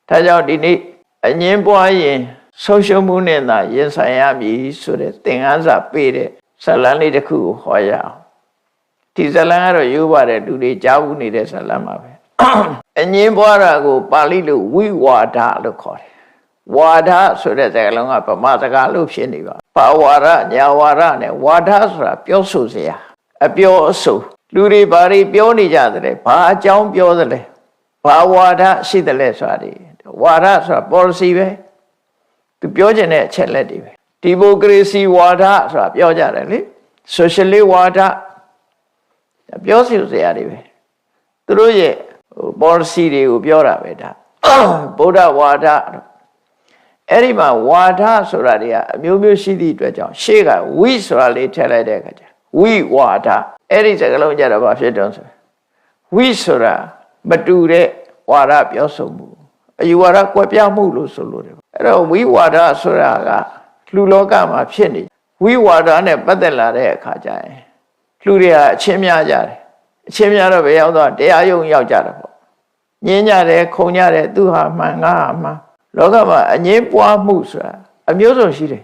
ဒါကြောင့်ဒီနေ့အငင်းပွားရင်ဆုံးရှုံးမှုနဲ့သာရင်ဆိုင်ရမည်ဆိုတဲ့သင်ခန်းစာပေးတဲ့ဇာတ်လမ်းလေးတစ်ခုကိုဟောရအောင်ဒီဇာတ်လမ်းကတော့ရိုးပါတယ်လူတွေကြားဘူးနေတဲ့ဇာတ်လမ်းပါပဲအငင်းပွားတာကိုပါဠိလိုဝိဝါဒလို့ခေါ်တယ်ဝါဒဆိုတဲ့စကားလုံးကဗမာစကားလို့ဖြစ်နေပါဘာဝါဒညာဝါဒနဲ့ဝါဒဆိုတာပြောဆိုစရာအပြောအဆိုလူတွေဘာတွေပြောနေကြတယ်ဘာအကြောင်းပြောသလဲဘာဝါဒရှိတယ်လဲဆိုတာဒီဝါဒဆိုတာ policy ပဲသူပြောချင်တဲ့အချက်လက်တွေပဲဒီမိုကရေစီဝါဒဆိုတာပြောကြတယ်လေ socialist ဝါဒပြောစီစရာတွေပဲသူတို့ရဲ့ policy တွေကိုပြောတာပဲဒါဗုဒ္ဓဝါဒအဲ့ဒီမှာဝါဒဆိုတာတွေကအမျိုးမျိုးရှိသည့်အတွက်ကြောင့်ရှေ့ကဝိဆိုတာလေးထည့်လိုက်တဲ့အခါကျဝိဝါဒအဲ့ဒီစကားလုံးကြတော့ဘာဖြစ်တုံးဆိုဝိဆိုတာမတူတဲ့ဝါဒပြောဆိုမှုအယူဝါဒကွဲပြားမှုလို့ဆိုလို့တယ်အဲ့တော့ဝိဝါဒဆိုတာကလူလောကမှာဖြစ်နေဝိဝါဒနဲ့ပတ်သက်လာတဲ့အခါကျရင်လူတွေကအချင်းများကြတယ်အချင်းများတော့ဘယ်ရောက်တော့တရားယုံရောက်ကြတယ်ပေါ့ညင်းကြတယ်ခုံကြတယ်သူဟာမှန်ငါဟာမှန်လောကမှာအငင်းပွားမှုဆိုတာအမျိုးစုံရှိတယ်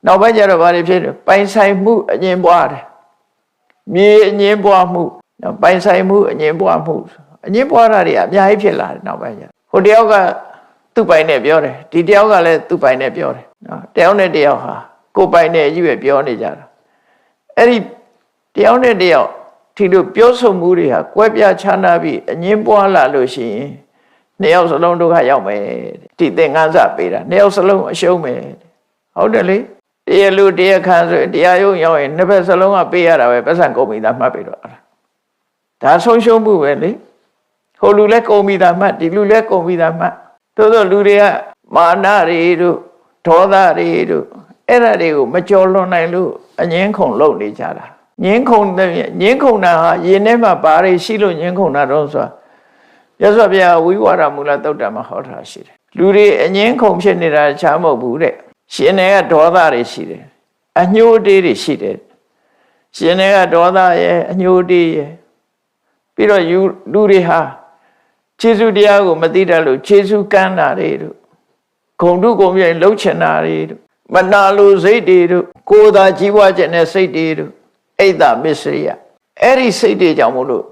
နောက်ပိုင်းကျတော့ဘာတွေဖြစ်လဲပိုင်ဆိုင်မှုအငင်းပွားတယ်မြေအငင်းပွားမှုပိုင်ဆိုင်မှုအငင်းပွားမှုအငင်းပွားတာတွေအများကြီးဖြစ်လာတယ်နောက်ပိုင်းကျဟိုတယောက်ကသူ့ပိုင်နဲ့ပြောတယ်ဒီတယောက်ကလည်းသူ့ပိုင်နဲ့ပြောတယ်နော်တယောက်နဲ့တယောက်ဟာကိုယ်ပိုင်နဲ့အကြီးပဲပြောနေကြတာအဲ့ဒီတယောက်နဲ့တယောက်ဒီလိုပြောဆိုမှုတွေဟာကွဲပြားခြားနားပြီးအငင်းပွားလာလို့ရှိရင်နှစ်ယောက်စလုံးဒုက္ခရောက်မယ်ဒီသင်္ကန်းစာပေးတာနှစ်ယောက်စလုံးအရှုံးမယ်ဟုတ်တယ်လေတရားလူတရားခံဆိုတရားယုံရောက်ရင်နှစ်ဖက်စလုံးကပေးရတာပဲပတ်စံကုန်ပြီသားမှတ်ပြီးတော့ဒါဆုံးရှုံးမှုပဲလေဟိုလူလည်းကုန်ပြီသားမှတ်ဒီလူလည်းကုန်ပြီသားမှတ်သို့သောလူတွေကမာနတွေတို့ဒေါသတွေတို့အဲ့ဒါတွေကိုမကြော်လွန်နိုင်လို့အငင်းခုန်လုပ်နေကြတာငင်းခုန်တာဟာရင်ထဲမှာဘာတွေရှိလို့ငင်းခုန်တာတော့ဆိုတာရသော်ဗျာဝိဝါဒမူလသုတ်တံမှာဟောထားရှိတယ်လူတွေအငင်းခုန်ဖြစ်နေတာချားမဟုတ်ဘူးတဲ့ရှင်တွေကဒေါသတွေရှိတယ်အညှိုးတေးတွေရှိတယ်ရှင်တွေကဒေါသရဲ့အညှိုးတေးရဲ့ပြီးတော့လူတွေဟာခြေဆုတရားကိုမသိတတ်လို့ခြေဆုကမ်းတာတွေတို့ဂုံတုဂုံပြိုင်လှုပ်ချင်တာတွေတို့မနာလိုစိတ်တွေတို့ကိုယ်သာကြီးပွားခြင်းနဲ့စိတ်တွေတို့အိတ်တာမစ္စရိယအဲ့ဒီစိတ်တွေကြောင့်မို့လို့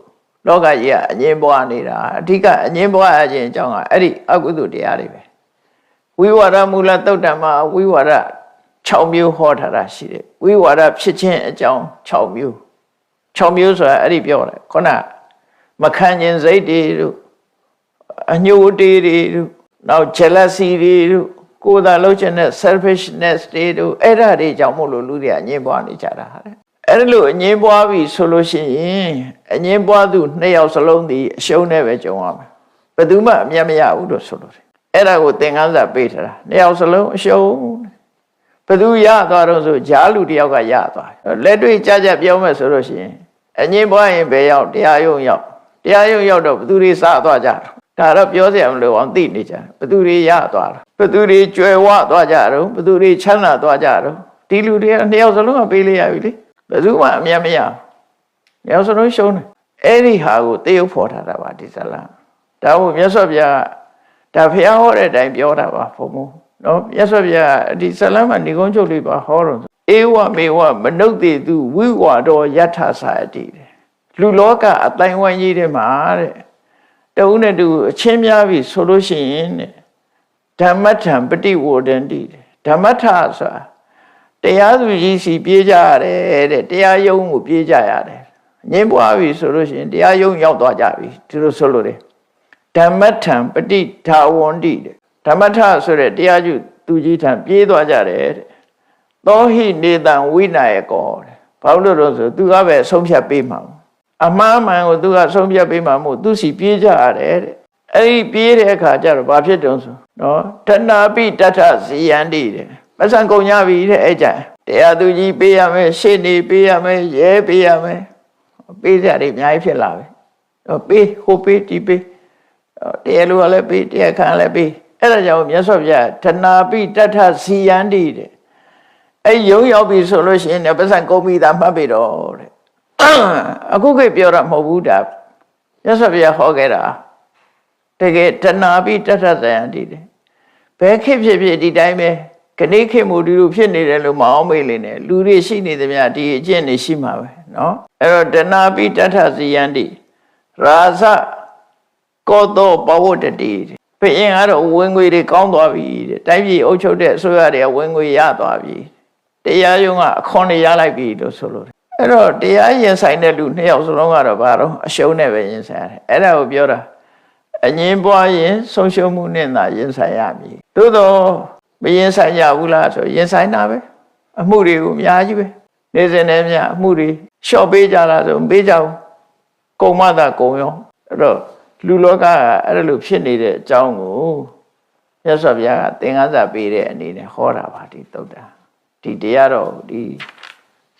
လောကကြီးကအငြင်းပွားနေတာအဓိကအငြင်းပွားအခြင်းအကြောင်းကအဲ့ဒီအကုသိုလ်တရားတွေပဲဝိဝါဒမူလသုတ်တံမှာဝိဝါဒ6မျိုးဟောထားတာရှိတယ်ဝိဝါဒဖြစ်ခြင်းအကြောင်း6မျိုး6မျိုးဆိုတာအဲ့ဒီပြောတယ်ခုနမခံခြင်းစိတ်တွေတို့အညှိုးတေးတွေတို့နောက် jealousy တွေတို့ကိုယ်သာလှုပ်ခြင်းနဲ့ selfishness တွေတို့အဲ့ဒါတွေကြောင့်မို့လို့လူတွေအငြင်းပွားနေကြတာဟာအဲ့လိုအငြင်းပွားပြီဆိုလို့ရှိရင်အငြင်းပွားသူ2ယောက်စလုံးဒီအရှုံးနဲ့ပဲကြုံရမယ်ဘယ်သူမှအမြတ်မရဘူးလို့ဆိုလို့တယ်အဲ့ဒါကိုသင်္ကန်းစာပေးထားတာ2ယောက်စလုံးအရှုံးဘယ်သူရသွားတော့ဆိုဂျားလူတယောက်ကရသွားလက်တွေ့ကြကြပြောမယ်ဆိုလို့ရှိရင်အငြင်းပွားရင်ဘယ်ရောက်တရားယုံရောက်တော့ဘယ်သူတွေစသွားကြတာဒါတော့ပြောစရာမလိုအောင်သိနေကြဘယ်သူတွေရသွားတာဘယ်သူတွေကြွယ်ဝသွားကြတော့ဘယ်သူတွေချမ်းသာသွားကြတော့ဒီလူတွေက2ယောက်စလုံးကပေးလိုက်ရပြီလေဘယ်သူမှအမြတ်မရဘူးရောက်စလုံးရှုံးတယ်အဲ့ဒီဟာကိုတေးရုပ်ဖော်ထားတာပါဒီဇလံဒါမို့မြတ်စွာဘုရားဒါဖျားဟောတဲ့အတိုင်းပြောတာပါဘုံဘုံနော်မြတ်စွာဘုရားဒီဇလံမှာဏိကုံးချုပ်လေးပါဟောတော့ဧဝမေဝမနုဿေတုဝိဝါဒောယထသာယတိတဲ့လူလောကအတိုင်းဝိုင်းကြီးထဲမှာတဲ့တဦးနဲ့တူအချင်းများပြီဆိုလို့ရှိရင်တဲ့ဓမ္မထံပฏิဝေဒန္တိဓမ္မထဆိုတာတရားသူကြီးစီပြေးကြရတယ်တဲ့တရားယုံကိုပြေးကြရတယ်ငင်းပွားပြီဆိုလို့ရှိရင်တရားယုံရောက်သွားကြပြီဒီလိုဆိုလို့တယ်ဓမ္မထံပฏิဒါဝန္တိတဲ့ဓမ္မထဆိုတဲ့တရားသူကြီးထံပြေးသွားကြတယ်တဲ့သောဟိနေတံဝိနာယကောတဲ့ဘာလို့လို့ဆိုသူကပဲဆုံးဖြတ်ပေးမှာအမှားမှန်ကိုသူကဆုံးဖြတ်ပေးမှာမို့သူစီပြေးကြရတယ်တဲ့အဲ့ဒီပြေးတဲ့အခါကျတော့ဘာဖြစ်တုံးဆိုနော်တဏှာပိတထဇီယန္တိတဲ့မဆန်ကုန်ကြပြီတဲ့အဲ့ကြတရားသူကြီးပေးရမယ်ရှေ့နေပေးရမယ်ရဲပေးရမယ်ပေးကြတယ်အများကြီးဖြစ်လာပြီပေးဟိုပေးဒီပေးတရားလူကလည်းပေးတရားခံလည်းပေးအဲ့ဒါကြောင့်မြတ်စွာဘုရားတဏှာပိတထဇီယန္တိတဲ့အဲ့ယုံရောက်ပြီဆိုလို့ရှိရင်ပစံကုန်ပြီသာမှတ်ပြီတော့တဲ့အခုခေတ်ပြောတာမဟုတ်ဘူးဒါမြတ်စွာဘုရားဟောခဲ့တာ တကယ်တဏှာပြီးတထဇယံတည်တယ်ဘယ်ခေတ်ဖြစ်ဖြစ်ဒီတိုင်းပဲခဏခေတ်မူဒီလိုဖြစ်နေတယ်လို့မအောင်မေ့လေနဲ့လူတွေရှိနေသမျှဒီအကျင့်တွေရှိမှာပဲနော်အဲ့တော့တဏှာပြီးတထဇယံတည်ရာဇကောတောပဝတ္တတိဘုရင်ကတော့ဝင်ငွေတွေကောင်းသွားပြီတဲ့တိုင်းပြည်အုပ်ချုပ်တဲ့အစိုးရတွေကဝင်ငွေရသွားပြီတရားရုံးကအခွန်တွေရလိုက်ပြီလို့ဆိုလို့အဲ့တော့တရားရင်ဆိုင်တဲ့လူနှစ်ယောက်စလုံးကတော့ဘာတော့အရှုံးနဲ့ပဲရင်ဆိုင်ရတယ်အဲ့ဒါကိုပြောတာအငြင်းပွားရင်ဆုံးရှုံးမှုနဲ့သာရင်ဆိုင်ရမည်သို့တော့မရင်ဆိုင်ရဘူးလားဆိုရင်ဆိုင်တာပဲအမှုတွေကိုအများကြီးပဲနေစဉ်နဲ့များအမှုတွေလျှော့ပေးကြလားဆိုမပေးကြဘူးကုံမသာကုံရောအဲ့တော့လူလောကကအဲ့လိုဖြစ်နေတဲ့အကြောင်းကိုမြတ်စွာဘုရားကသင်္ကန်းစာပေးတဲ့အနေနဲ့ဟောတာပါဒီသုတ်တာဒီတရားတော်ဒီ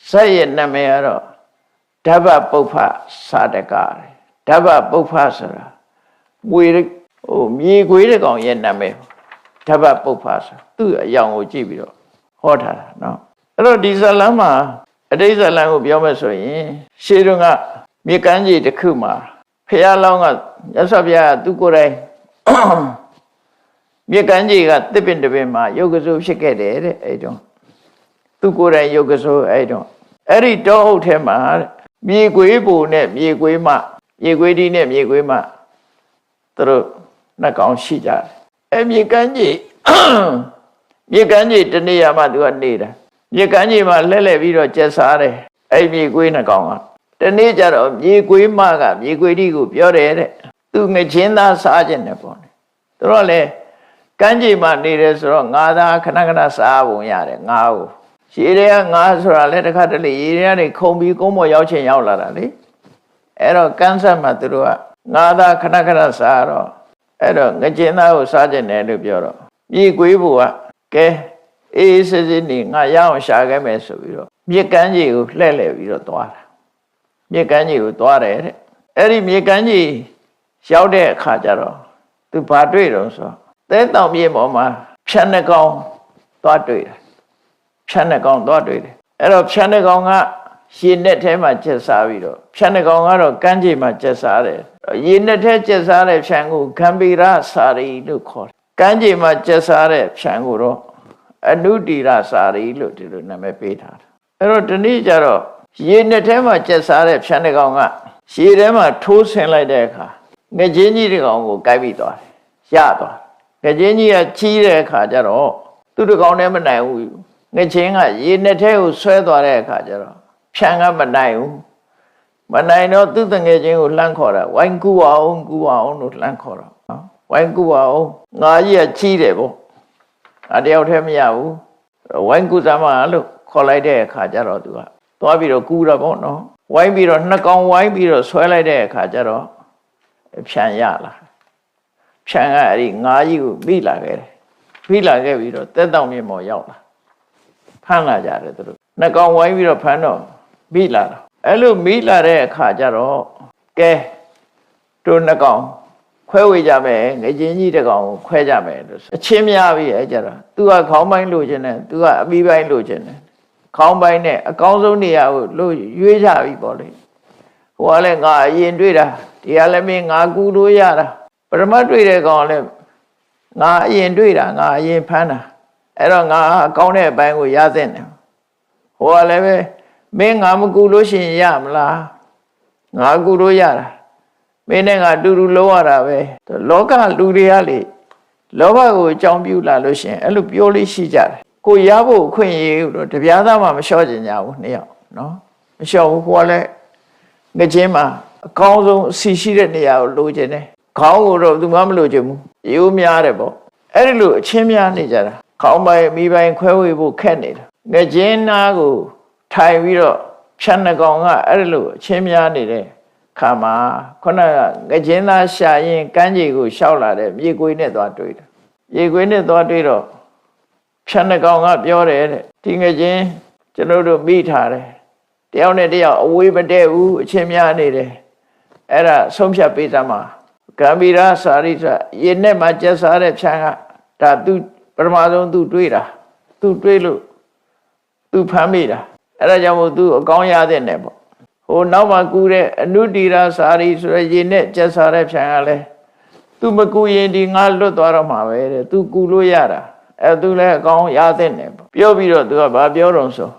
ဇက်ရဲ့နာမည်ကတော့ဓဗ္ဗပုပ္ဖစာတကဓဗ္ဗပုပ္ဖဆိုတာဝေမြေခွေးတဲ့ကောင်ရဲ့နာမည်ဓဗ္ဗပုပ္ဖဆိုသူ့အယောင်ကိုကြည့်ပြီးတော့ဟောထားတာနော်အဲ့တော့ဒီဇလံမှာအတိတ်ဇလံကိုပြောမယ်ဆိုရင်ရှေးတုန်းကမြေကမ်းခြေတစ်ခုမှာဖះလောင်းကမြတ်စွာဘုရားသူကိုယ်တိုင်မြေကမ်းခြေကတစ်ပင်တစ်ပင်မှာယုတ်ကစိုးဖြစ်ခဲ့တယ်တဲ့အဲ့တော့သူကိုယ်တိုင်ယုတ်ကစိုးအဲ့တော့အဲ့ဒီတောအုပ်ထဲမှာမြေခွေးပူနဲ့မြေခွေးမမြေခွေးဒီနဲ့မြေခွေးမသူတို့နှစ်ကောင်ရှိကြတယ်အဲ့မြေကမ်းခြေမြေကမ်းခြေတနေရာမှာသူကနေတာမြေကမ်းခြေမှာလှဲ့လှဲ့ပြီးတော့ကျက်စားတယ်အဲ့မြေခွေးနှစ်ကောင်ကတနေ့ကျတော့မြေခွေးမကမြေခွေးဒီကိုပြောတယ်တဲ့သူငချင်းသားစားခြင်းနဲ့ပေါ့သူတို့လည်းကမ်းခြေမှာနေတယ်ဆိုတော့ငါးသားခဏခဏစားပုံရတယ်ငါးကိုရေတွေကငါးဆိုတာလည်းတစ်ခါတလေရေတွေကနေခုံပြီးကုန်းပေါ်ရောက်ချင်ရောက်လာတာလေအဲ့တော့ကမ်းဆက်မှာသူတို့ကငါးသားခဏခဏစားတော့အဲ့တော့ငချင်းသားကိုစားခြင်းတယ်လို့ပြောတော့မြေခွေးဘူကကဲအေးစစ်စစ်နေငါရအောင်ရှာခဲ့မယ်ဆိုပြီးတော့မြေကမ်းခြေကိုလှဲ့လှဲ့ပြီးတော့သွားတာမြေကမ်းခြေကိုသွားတယ်တဲ့အဲ့ဒီမြေကမ်းခြေရောက်တဲ့အခါကျတော့သူဘာတွေ့တော့ဆိုသဲတောင်မြေပေါ်မှာဖြတ်နှကောင်သွားတွေ့တယ်ဖြတ်နှကောင်သွားတွေ့တယ်အဲ့တော့ဖြတ်နှကောင်ကရေနဲ့ထဲမှာကျက်စားပြီးတော့ဖြတ်နှကောင်ကတော့ကမ်းခြေမှာကျက်စားတယ်ရေနဲ့ထဲကျက်စားတဲ့ဖြံကိုဂံဗီရစာရီလို့ခေါ်တယ်ကမ်းခြေမှာကျက်စားတဲ့ဖြံကိုတော့အနုတီရစာရီလို့ဒီလိုနာမည်ပေးထားတယ်အဲ့တော့ဒီနေ့ကျတော့ရေနဲ့ထဲမှာကျက်စားတဲ့ဖြံနှကောင်ကရေထဲမှာထိုးဆင်လိုက်တဲ့အခါငချင်းကြီးတစ်ကောင်ကိုကိုက်ပြီးသွားတယ်ရသွားငချင်းကြီးကကြီးတဲ့အခါကျတော့သူ့တစ်ကောင်နဲ့မနိုင်ဘူးငချင်းကရေနဲ့ထဲကိုဆွဲသွားတဲ့အခါကျတော့ဖြံကမနိုင်ဘူးမနိုင်တော့သူ့တငယ်ချင်းကိုလှမ်းခေါ်တာဝိုင်းကူအောင်လို့လှမ်းခေါ်တော့ဝိုင်းကူအောင်ငါကြီးကကြီးတယ်ပေါ့အတယောက်တည်းမရဘူးဝိုင်းကူစမ်းမလို့ခေါ်လိုက်တဲ့အခါကျတော့သူကသွားပြီးတော့ကူတာပေါ့နော်ဝိုင်းပြီးတော့နှစ်ကောင်ဝိုင်းပြီးတော့ဆွဲလိုက်တဲ့အခါကျတော့ဖြံရလာဖြံကအဲ့ဒီငါးကြီးကိုမိလာခဲ့တယ်မိလာခဲ့ပြီးတော့တက်တောင်မြေပေါ်ရောက်လာဖမ်းလာကြတယ်သူတို့နှစ်ကောင်ဝိုင်းပြီးတော့ဖမ်းတော့မိလာတော့အဲ့လိုမိလာတဲ့အခါကျတော့ကဲတို့နှစ်ကောင်ခွဲဝေကြမယ်ငချင်းကြီးတစ်ကောင်ကိုခွဲကြမယ်လို့အချင်းများပြီအဲ့ကြတော့သူကခေါင်းပိုင်းလိုချင်တယ်သူကအမီးပိုင်းလိုချင်တယ်ခေါင်းပိုင်းနဲ့အကောင်းဆုံးနေရာကိုလို့ရွေးကြပြီပေါ့လေဟိုကလည်းငါအရင်တွေ့တာဒီကလည်းမင်းငါကူလို့ရတာပရမတ်တွေ့တဲ့ကောင်လည်းငါအရင်တွေ့တာငါအရင်ဖမ်းတာအဲ့တော့ငါအကောင်းတဲ့အပိုင်းကိုရသင့်တယ်ဟိုကလည်းပဲမင်းငါမကူလို့ရှိရင်ရမလားငါကူလို့ရတာမင်းနဲ့ငါတူတူလုံးရတာပဲလောကလူတွေကလေလောဘကိုအကြောင်းပြုလာလို့ရှိရင်အဲ့လိုပြောလို့ရှိကြတယ်ကိုရဖို့အခွင့်အရေးတော့တပြားသားမှမလျှော့ကျင်ကြဘူးနှစ်ယောက်နော်မလျှော့ဘူးဟိုကလည်းငချင်းမှာအကောင်းဆုံးအစီရှိတဲ့နေရာကိုလိုချင်တယ်ခေါင်းကိုတော့သူမှမလိုချင်ဘူးရိုးများတယ်ပေါ့အဲ့ဒီလိုအချင်းများနေကြတာခေါင်းပိုင်းမိပိုင်းခွဲဝေဖို့ခက်နေတာငချင်းနာကိုထိုင်ပြီးတော့ဖြတ်နှကောင်ကအဲ့ဒီလိုအချင်းများနေတဲ့ခါမှာခုနကငချင်းသားရှာရင်ကမ်းခြေကိုရှောက်လာတဲ့မြေခွေနဲ့သွားတွေ့တယ်မြေခွေနဲ့သွားတွေ့တော့ဖြတ်နှကောင်ကပြောတယ်တဲ့ဒီငချင်းကျွန်တော်တို့မိထားတယ်တယောက်နဲ့တယောက်အဝေးမတည့်ဘူးအချင်းများနေတယ်အဲ့ဒါဆုံးဖြတ်ပေးသမှာဂံဗီရစာရိစရေနဲ့မှကျက်စားတဲ့ဖြံကဒါသူပထမဆုံးသူတွေးတာသူတွေးလို့သူဖမ်းမိတာအဲ့ဒါကြောင့်မို့သူအကောင်းရတဲ့နဲ့ပေါ့ဟိုနောက်မှကူတဲ့အနုတီရစာရိဆိုရရေနဲ့ကျက်စားတဲ့ဖြံကလည်း သူမကူရင်ဒီငါလွတ်သွားတော့မှာပဲတဲ့သူကူလို့ရတာသူလည်းအကောင်းရတဲ့နဲ့ပြောပြီးတော့သူကဘာပြောတော့ဆို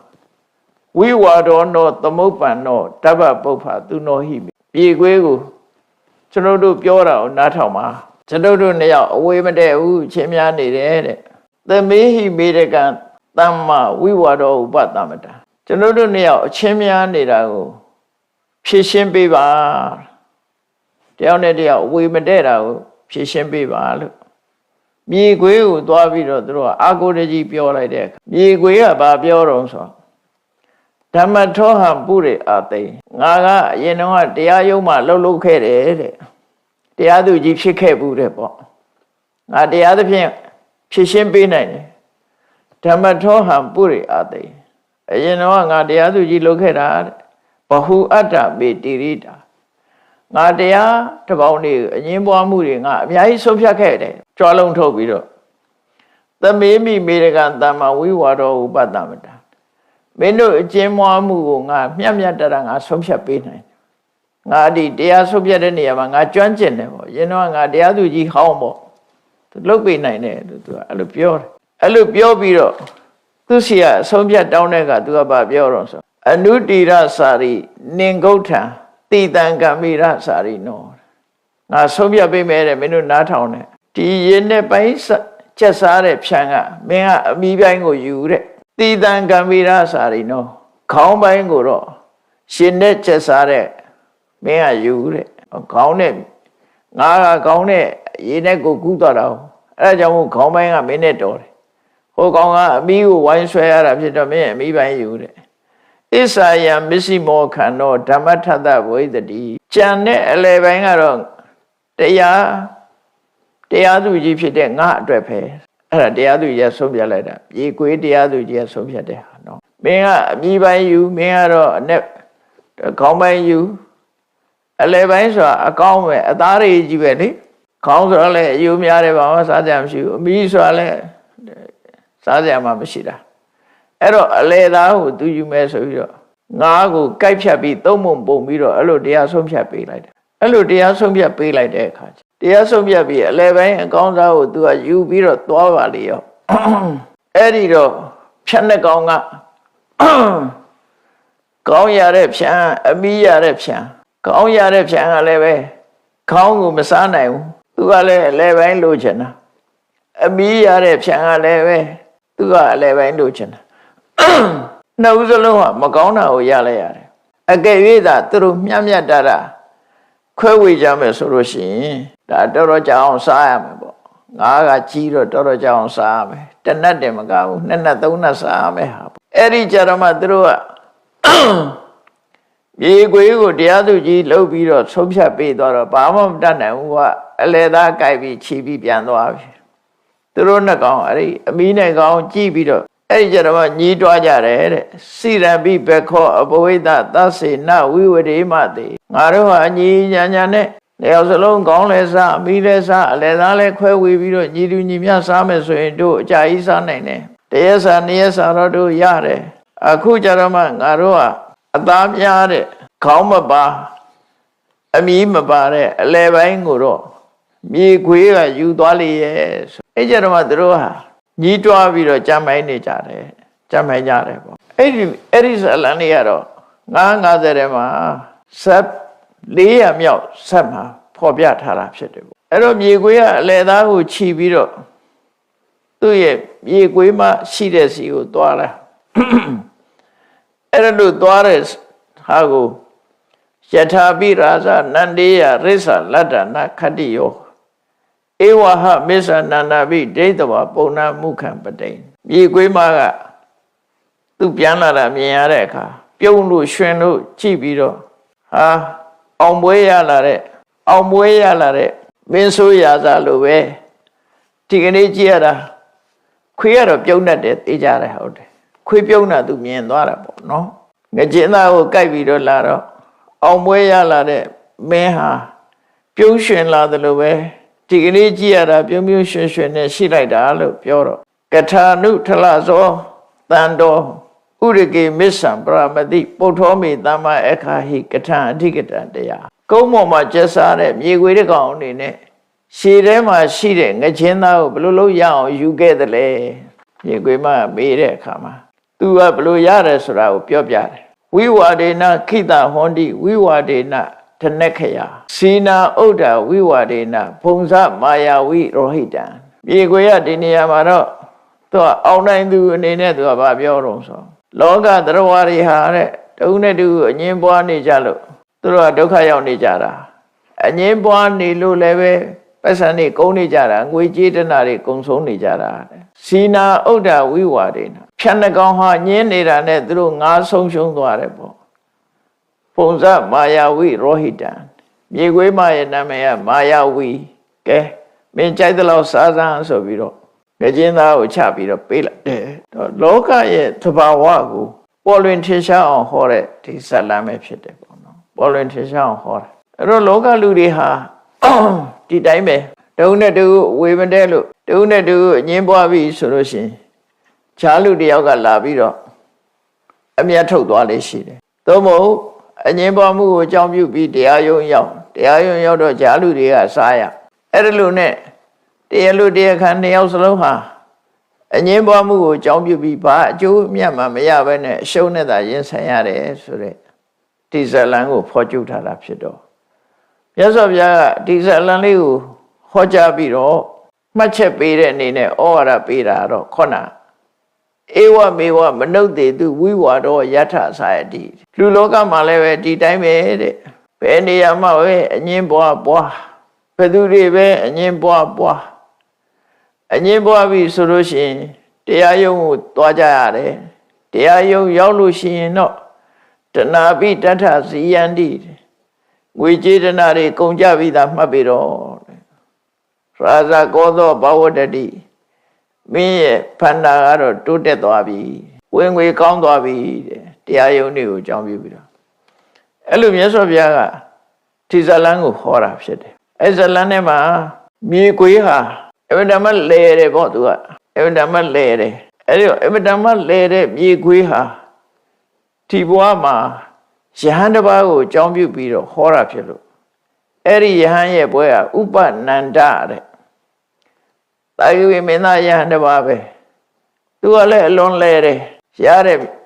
ဝိဝါဒောနောသမုပ္ပန္နောတပ္ပပုပ္ဖာသူနောဟိပြေခွေးကိုကျွန်တော်တို့ပြောတာကိုနားထောင်ပါကျွန်တော်တို့နှစ်ယောက်အဝေးမတည့်ဘူးချင်းများနေတယ်တဲ့သမေဟိမေရကံသမ္မာဝိဝါဒောဥပတမတာကျွန်တော်တို့နှစ်ယောက်အချင်းများနေတာကိုဖြည့်ရှင်းပေးပါတယောက်နဲ့တယောက်အဝေးမတည့်တာကိုဖြည့်ရှင်းပေးပါလို့မြေခွေးကိုသွားပြီးတော့သူတို့ကအာကိုတကြီးပြောလိုက်တဲ့အခါမြေခွေးကဘာပြောတော့ဆိုဓမ္မထောဟံပုရိအာသိငါကအရင်တော့တရားယုံမှလှုပ်လှုပ်ခဲ့တယ်တဲ့တရားသူကြီးဖြစ်ခဲ့ဘူးတဲ့ပေါ့ငါတရားသဖြင့်ဖြည့်ရှင်းပေးနိုင်တယ်ဓမ္မထောဟံပုရိအာသိအရင်တော့ငါတရားသူကြီးလုပ်ခဲ့တာတဲ့ဘဟုအတ္တမေတိရိတာငါတရားတစ်ပေါင်းနေအငင်းပွားမှုတွေငါအများကြီးဆုံးဖြတ်ခဲ့တယ်ကြွားလုံးထုတ်ပြီးတော့သမေမိမေရကံတမ္မာဝိဝါဒောဥပတ္တမတာမင်းတို့အကျဉ်းမွားမှုကိုငါမျှမျှတတငါဆုံးဖြတ်ပေးနိုင်တယ်ငါဒီတရားဆုံးဖြတ်တဲ့နေရာမှာငါကျွမ်းကျင်တယ်ပေါ့ရင်းတော့ငါတရားသူကြီးဟောင်းပေါ့သူလုပ်ပေးနိုင်တယ်လို့သူကအဲ့လိုပြောတယ်အဲ့လိုပြောပြီးတော့သူစီကအဆုံးဖြတ်တောင်းတဲ့ကသူကဘာပြောတော့ဆိုအနုတိရစာရိနင်္ဂုဋ္ဌံတိတံကမိရစာရိနောငါဆုံးဖြတ်ပေးမယ်တဲ့မင်းတို့နားထောင်တယ်ဒီရင်းနဲ့ပိုင်းကျက်စားတဲ့ဖြံကမင်းကအမိပိုင်းကိုယူတဲ့တိတံကမိရစာရိနောခေါင်းပိုင်းကိုတော့ရှင်နဲ့ကျက်စားတဲ့မင်းကယူတဲ့ခေါင်းနဲ့ငါကခေါင်းနဲ့ရေနဲ့ကိုကူးသွားတာအဲ့ဒါကြောင့်မို့ခေါင်းပိုင်းကမင်းနဲ့တော်တယ်ဟိုကောင်ကအမိကိုဝိုင်းဆွဲရတာဖြစ်တော့မင်းအမိပိုင်းယူတဲ့ဣစ္ဆာယံမစ္စည်းမောခန္ဓောဓမ္မထတဝိသတိကြံတဲ့အလယ်ပိုင်းကတော့တရားသူကြီးဖြစ်တဲ့ငါအတွက်ပဲအဲ့ဒါတရားသူကြီးဆုံးဖြတ်လိုက်တာရေကွေးတရားသူကြီးဆုံးဖြတ်တဲ့ဟာနော်မင်းကအမိပိုင်းယူမင်းကတော့အနဲ့ခေါင်းပိုင်းယူအလယ်ပိုင်းဆိုတာအကောင်းပဲအသားတွေကြီးပဲလေခေါင်းဆိုတော့လည်းအယူများတယ်ဘာမှစားကြမရှိဘူးအမိဆိုတာလည်းစားကြမှမရှိတာအဲ့တော့အလေသားကိုသူယူမယ်ဆိုပြီးတော့ငါးကိုကိုက်ဖြတ်ပြီးသုံးပုံပုံပြီးတော့အဲ့လိုတရားဆုံးဖြတ်ပေးလိုက်တယ်အဲ့လိုတရားဆုံးဖြတ်ပေးလိုက်တဲ့အခါတရားဆုံးဖြတ်ပြီးအလေပိုင်းအကောင်းစားကိုသူကယူပြီးတော့သွားပါလေရောအဲ့ဒီတော့ဖြတ်နှစ်ကောင်ကကောင်းရတဲ့ဖြံအမိရတဲ့ဖြံကောင်းရတဲ့ဖြံကလည်းပဲခေါင်းကိုမစားနိုင်ဘူးသူကလည်းအလေပိုင်းလိုချင်တာအမိရတဲ့ဖြံကလည်းပဲသူကအလေပိုင်းလိုချင်တာနှစ်ဦးစလုံးကမကောင်းတာကိုရလိုက်ရတယ်အကယ်၍သာသူတို့မျှမျှတတခွဲဝေကြမယ်ဆိုလို့ရှိရင်ဒါတော်တော်ကြာအောင်စားရမယ်ပေါ့ငါးကကြီးတော့တော်တော်ကြာအောင်စားရမယ်တစ်နတ်တည်းမကဘူးနှစ်နတ်သုံးနတ်စားရမယ်ဟာအဲ့ဒီကြတော့မှသူတို့ကရေခွေးကိုတရားသူကြီးလှုပ်ပြီးတော့ဆုံးဖြတ်ပေးသွားတော့ဘာမှမတတ်နိုင်ဘူးကအလေသားကြိုက်ပြီးခြီးပြီးပြန်သွားပြီသူတို့နှစ်ကောင်အဲ့ဒီအမီးနဲ့ကောင်ကြည့်ပြီးတော့အဲ့ဒီကြတော့ညီးတွားကြတယ်တဲ့စိရပိဘခောအဘဝိတသစေနဝိဝရေမတေငါတို့ဟာညီညာညာနဲ့တယောက်စလုံးကောင်းလဲစားအမီးလဲစားအလဲသားလဲခွဲဝေပြီးတော့ညီတူညီမျှစားမယ်ဆိုရင်တို့အကြာကြီးစားနိုင်တယ်တရက်စားနှစ်ရက်စားတော့တို့ရတယ်အခုကြတော့မှငါတို့ကအသားများတဲ့ခေါင်းမပါအမီးမပါတဲ့အလဲပိုင်းကိုတော့မြေခွေးကယူသွားလေရဲ့အဲ့ကြတော့မှတို့ဟာညီးတွားပြီးတော့ကြမ်းမိုင်းနေကြတယ်ကြမ်းမိုင်းကြတယ်ပေါ့အဲ့ဒီဇလန်လေးကတော့950ထဲမှာဆက်400မြောက်ဆက်မှာဖော်ပြထားတာဖြစ်တယ်ပေါ့အဲ့တော့မြေခွေးကအလဲသားကိုခြီးပြီးတော့သူ့ရဲ့မြေခွေးမှရှိတဲ့စီကိုသွားလာအဲ့လိုသွားတဲ့ဟာကိုယထာပိရာဇနန္ဒေယရိစ္ဆလတ္တနာခတ္တိယောဧဝဟမစ္ဆနန္ဒဘိဒိဋ္ဌဝပုံနာမုခံပတိမြေခွေးမကသူပြန်လာတာမြင်ရတဲ့အခါပြုံးလို့ရွှင်လို့ကြည့်ပြီးတော့ဟာအောင်ပွဲရလာတဲ့မင်းဆိုးရာဇာလိုပဲဒီကနေ့ကြည့်ရတာခွေးကတော့ပြုံးတတ်တယ်သိကြတယ်ဟုတ်တယ်ခွေးပြုံးတာသူမြင်သွားတာပေါ့နော်ငကျင်းသားကိုကိုက်ပြီးတော့လာတော့အောင်ပွဲရလာတဲ့မင်းဟာပြုံးရွှင်လာတယ်လို့ပဲဒီကနေ့ကြည့်ရတာပြုံးရွှင်ရွှင်နဲ့ရှိလိုက်တာလို့ပြောတော့ကထာနုထလဇောတန်တော်ဥရကေမစ္ဆံပရမတိပုထောမေသမ္မာအခါဟိကထာအဓိကတံတရားကုန်းပေါ်မှာကျက်စားတဲ့မြေခွေးတစ်ကောင်အနေနဲ့ ရှည်ထဲမှာရှိတဲ့ငချင်းသားကိုဘယ်လိုလုပ်ရအောင်ယူခဲ့တယ်လဲမြေခွေမမေးတဲ့အခါမှာသူကဘယ်လိုရတယ်ဆိုတာကိုပြောပြတယ်ဝိဝါဒေနခိတဟွန်တိဝိဝါဒေနတနက္ခယစီနာဥဒ္ဒဝိဝါဒေနဘုံဇမာယာဝိရောဟိတံမြေခွေရဒီနေရာမှာတော့သူကအောင်နိုင်သူအနေနဲ့သူကဗာပြောတော့ဆိုလောကသရဝါတွေဟာတဲ့တဦးနဲ့တူအငင်းပွားနေကြလို့သူတို့ကဒုက္ခရောက်နေကြတာအငင်းပွားနေလို့လည်းပဲပတ်စံတွေကုန်နေကြတာငွေကြေးတနာတွေကုန်ဆုံးနေကြတာစီနာဥဒ္ဒဝိဝါဒေနဖြတ်နှကောင်ဟာညင်းနေတာနဲ့သူတို့ငါးဆုံးရှုံးသွားတယ်ပေါ့ပုံစမာယာဝိရောဟိတံမြေခွေးမရဲ့နာမည်ကမာယာဝီကဲမင်းကြိုက်တဲ့လောက်စားစမ်းဆိုပြီးတော့ငကျင်းသားကိုချပြီးတော့ပေးလိုက်တယ်လောကရဲ့သဘာဝကိုပေါ်လွင်ထင်ရှားအောင်ဟောတဲ့ဒီဇာတ်လမ်းပဲဖြစ်တယ်ပေါ့နော်ပေါ်လွင်ထင်ရှားအောင်ဟောတာအဲ့တော့လောကလူတွေဟာဒီတိုင်းပဲတုံးနဲ့တူဝေမတဲလို့တုံးနဲ့တူအငင်းပွားပြီဆိုလို့ရှိရင်ခြားလူတယောက်ကလာပြီးတော့အမျက်ထုတ်သွားလေရှိတယ်သို့မဟုတ်အငင်းပွားမှုကိုအကြောင်းပြုပြီးတရားရုံးရောက်တော့ခြားလူတွေကစားရအဲ့ဒါလို့နဲ့တရားလူတရားခံနှစ်ယောက်စလုံးဟာအငင်းပွားမှုကိုအကြောင်းပြုပြီးဘာအကျိုးအမြတ်မှမရဘဲနဲ့အရှုံးနဲ့သာရင်ဆိုင်ရတယ်ဆိုတဲ့ဒီဇလံကိုဖော်ကျူထားတာဖြစ်တော့မြတ်စွာဘုရားကဒီဇလံလေးကိုဟောကြားပြီးတော့မှတ်ချက်ပေးတဲ့အနေနဲ့ဩဝါဒပေးတာတော့ခေါဏဧဝမေဝမနုဿေတုဝိဝါဒောယထဆာယတိလူလောကမှာလည်းပဲဒီတိုင်းပဲတဲ့ဘယ်နေရာမှာပဲအငင်းပွားဘယ်သူတွေပဲအငင်းပွားအငင်းပွားပြီဆိုလို့ရှိရင်တရားယုံကိုသွားကြရတယ်တရားယုံရောက်လို့ရှိရင်တော့တဏှာပိတထဇီယန္တိငွေကြေးတဏှာတွေကုန်ကြပြီးသားမှတ်ပြီးတော့ရာဇကောသောဘဝတတိမင်းရဲ့ဖန္တာကတော့တိုးတက်သွားပြီဝင်ငွေကောင်းသွားပြီတဲ့တရားယုံတွေကိုအကြောင်းပြုပြီးတော့အဲ့လိုမြတ်စွာဘုရားကဒီဇလံကိုဟောတာဖြစ်တယ်အဲ့ဇလံထဲမှာမြေခွေးဟာအမတမလဲတယ်ပေါ့သူကအမတမလဲတယ်အဲ့ဒီအမတမလဲတဲ့မြေခွေးဟာဒီဘဝမှာယဟန်တစ်ပါးကိုအကြောင်းပြုပြီးတော့ဟောတာဖြစ်လို့အဲ့ဒီယဟန်ရဲ့ဘွဲကဥပနန္ဒတဲ့တာယဝိမင်းသားယဟန်တစ်ပါးပဲသူကလည်းအလွန်လဲတယ်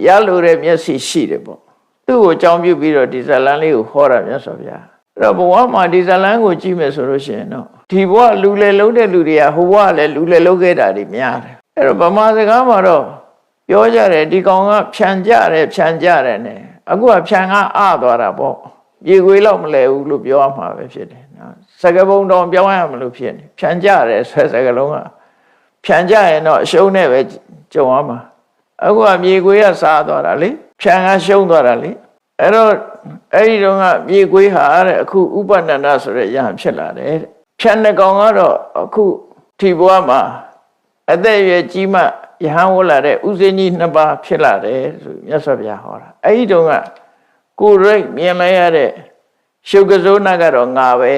ရလို့တဲ့မျက်စိရှိတယ်ပေါ့သူ့ကိုအကြောင်းပြုပြီးတော့ဒီဇလံလေးကိုဟောတာမြတ်စွာဘုရားအဲ့တော့ဘဝမှာဒီဇလံကိုကြည့်မယ်ဆိုလို့ရှိရင်တော့ဒီဘဝလူလေလုံးတဲ့လူတွေကဟိုဘဝလည်းလူလေလုံးခဲ့တာတွေများတယ်အဲ့တော့ဗမာစကားမှာတော့ပြောကြတယ်ဒီကောင်ကဖြန်ကြတယ်နဲ့အခုကဖြန်ကအသွားတာပေါ့ရေခွေးလောက်မလဲဘူးလို့ပြောရမှာပဲဖြစ်တယ်နော်စကားပုံတော်ပြောင်းရမလို့ဖြစ်နေဖြန်ကြတယ်ဆွဲစကားလုံးကဖြန်ကြရင်တော့အရှုံးနဲ့ပဲကြုံရမှာအခုကမြေခွေးကစားသွားတာလေဖြန်ကရှုံးသွားတာလေအဲ့တော့အဲ့ဒီတော့ကမြေခွေးဟာတဲ့အခုဥပနန္ဒဆိုတဲ့ယဟန်ဖြစ်လာတယ်တဲ့ဖြန်တဲ့ကောင်ကတော့အခုဒီဘဝမှာအသက်အရွယ်ကြီးမှယဟန်ဝလာတဲ့ဥစဉ်ကြီးနှစ်ပါးဖြစ်လာတယ်ဆိုမြတ်စွာဘုရားဟောတာအဲ့ဒီတော့ကကိုယ်ရိတ်မြင်လိုက်ရတဲ့ရှုပ်ကစိုးနာကတော့ငါပဲ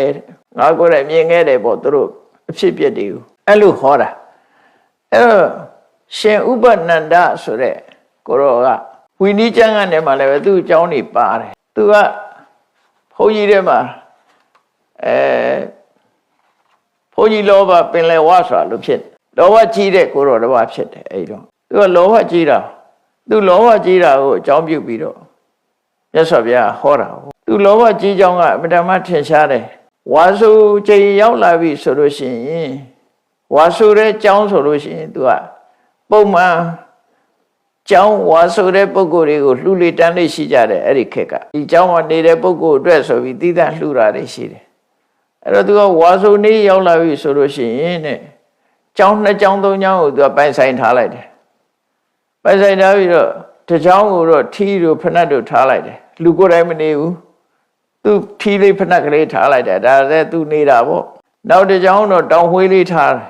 ငါကိုယ်တိုင်မြင်ခဲ့တယ်ပေါ့သူတို့အဖြစ်ပြက်တွေကိုအဲ့လိုဟောတာအဲ့တော့ရှင်ဥပနန္ဒဆိုတဲ့ကိုရောကဝိနည်းကျမ်းကနေမှလည်းပဲသူ့အကြောင်းတွေပါတယ်သူကဘုန်းကြီးတွေမှာဘုန်းကြီးလောဘပင်လယ်ဝါဆိုတာလို့ဖြစ်လောဘကြီးတဲ့ကိုရောတစ်ပါးဖြစ်တယ်အဲ့တော့သူကလောဘကြီးတာသူလောဘကြီးတာကိုအကြောင်းပြုပြီးတော့မြတ်စွာဘုရားဟောတာသူလောဘကြီးကြောင်းကအမြဲတမ်းထင်ရှားတယ်ဝါစုချိန်ရောက်လာပြီဆိုလို့ရှိရင်ဝါစုတဲ့ကြောင်းဆိုလို့ရှိရင်သူကပုံမှန်ကျောင်းဝါဆိုတဲ့ပုဂ္ဂိုလ်တွေကိုလှူလေတန်းလေးရှိကြတယ်အဲ့ဒီခေတ်ကဒီကျောင်းမှာနေတဲ့ပုဂ္ဂိုလ်အတွက်ဆိုပြီးသီးသန့်လှူတာတွေရှိတယ်အဲ့တော့သူကဝါဆိုနေရောက်လာပြီဆိုလို့ရှိရင်တဲ့ကျောင်းနှစ်ကျောင်းသုံးကျောင်းကိုသူကပိုင်ဆိုင်ထားလိုက်တယ်ပိုင်ဆိုင်ထားပြီးတော့တစ်ကျောင်းကိုတော့ထီးတို့ဖနက်တို့ထားလိုက်တယ်လူကိုယ်တိုင်မနေဘူးသူထီးလေးဖနက်ကလေးထားလိုက်တယ်ဒါလည်းသူနေတာပေါ့နောက်တစ်ကျောင်းတော့တောင်ဝှေးလေးထားတယ်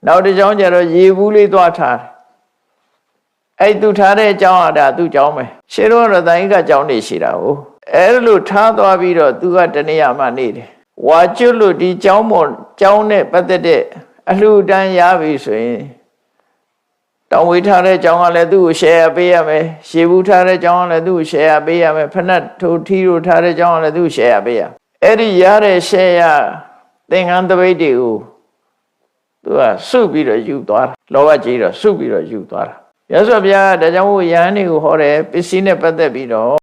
နောက်တစ်ကျောင်းကျတော့ရေဘူးလေးသွားထားတယ်အဲ့သူထားတဲ့အကြောင်းအတာသူ့ကြောင်းပဲရှင်းတော့တိုင်းကကြောင်းနေရှိတာဟုတ်အဲ့လိုထားသွားပြီးတော့သူကတနေရာမှနေတယ်ဝါကျွတ်လို့ဒီကြောင်းပေါ်ကြောင်းနဲ့ပတ်သက်တဲ့အလှူဒန်းရပြီဆိုရင်တောင်းဝေးထားတဲ့ကြောင်းကလည်းသူ့ကို share ပေးရမယ်ရှေးဘူးထားတဲ့ကြောင်းကလည်းသူ့ကို share ပေးရမယ်ဖနက်ထိုထီတို့ထားတဲ့ကြောင်းကလည်းသူ့ကို share ပေးရအဲ့ဒီရတဲ့ share သင်္ကန်းတပိတ်တွေကိုသူကစုပြီးတော့ယူသွားတာလောဘကြီးတော့စုပြီးတော့ယူသွားတာရသော်ဗျာဒါကြောင့်မို့ယဟန်တွေကိုဟောတယ်ပစ္စည်းနဲ့ပတ်သက်ပြီးတော့